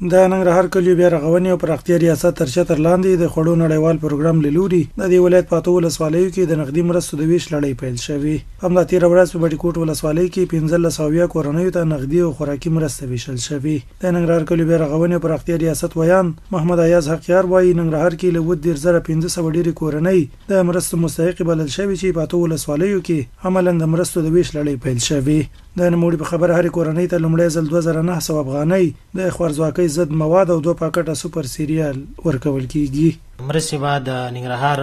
د ننګرهار کلیو بیا رغونې او پراختیا ریاست تر چتر لاندې د خوړو نړیوال پروګرام له لوري د دې ولایت په اتو ولسوالیو کې د نقدي مرستو د ویش لړۍ پیل شوې. همدا تېره ورځ په بټي کوټ ولسوالۍ کې 1500 کورنیو ته نقدي او خوراکي مرسته ویشل شوې. د ننګرهار کلیو بیا رغونې او پراختیا ریاست ویان محمد ایاز حقیار وایي ننګرهار کې له 12500 ډېرې کورنۍ د مرستو مستحق بلل شوې چې په اتو ولسوالیو کې عملاً د مرستو د ویش لړۍ پیل شوې. د نوموړي په خبره هرې کورنۍ ته لومړی ځل 2900 افغانۍ د خوارځواکۍ ضد مواد او 2 پاکټه سوپر سیریال ورکول کیږي. مرستې به د ننګرهار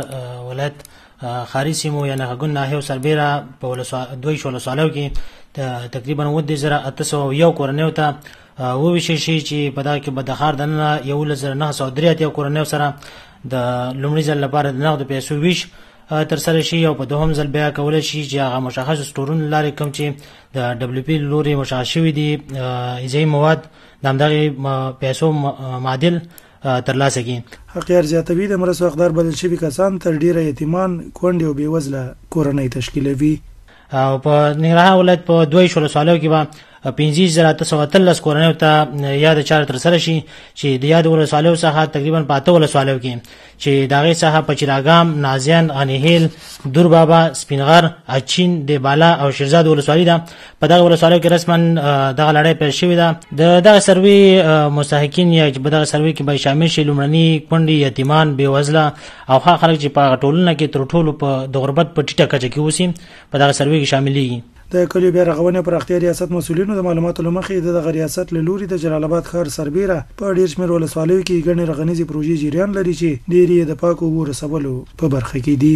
ولایت ښاري سیمو یا نهګون ناحیو سربیره په 2 ولسوالیو کې تقریبا 9801 کورنیو ته وویشل شي چې په دغه کې به د ښار دننه 11983 کورنیو سره د لومړي ځل لپاره د نغدو پیسو ویش تر سره شي او په دوهم ځل بیا کولی شي چې هغه مشخص سټورونو لارې کوم چې د دبليو پی لوري مشخص شوي دي غذایي مواد د همدغې پیسو معادل ترلاسه کړي. حقیار زیاتوي د مرستو حقدار بلل شوي کسان تر ډیره یتیمان کونډې او بېوزله کورنۍ تشکیلوي. او په ننګرهار ولایت په 2 ولسوالیو کې به 15813 کورنیو ته یاد چاره تر سره شي چې د یاد ولسوالیو څخه تقریبا په 8 ولسوالیو کې چې د هغې څخه په چراګام، نازیان، غنیهیل، دور بابا، سپینغر، اچین، دیبالا او شیرزاد ولسوالي ده. په دغه ولسوالیو کې رسما دغه لړۍ پیل شوې ده. د دغه سروي مستحقین یا چې په دغه سروي کې به شامل شي لومړني کونډې، یتیمان، بېوزله او هغه خلک چې په ټولنه کې تر ټولو د غربت په ټیټه کچه کې اوسي په دغه سروي کې شاملېږي. د کلیو بیا رغونې او پراختیا ریاست مسؤلینو د معلوماتو له مخې دغه ریاست له لوري د جلال آباد ښار سربیره په ډېر شمېر ولسوالیو کې ګڼې رغنیزې پروژې جریان لري چې ډېرې یې د پاکو اوبو رسولو په برخه کې دي.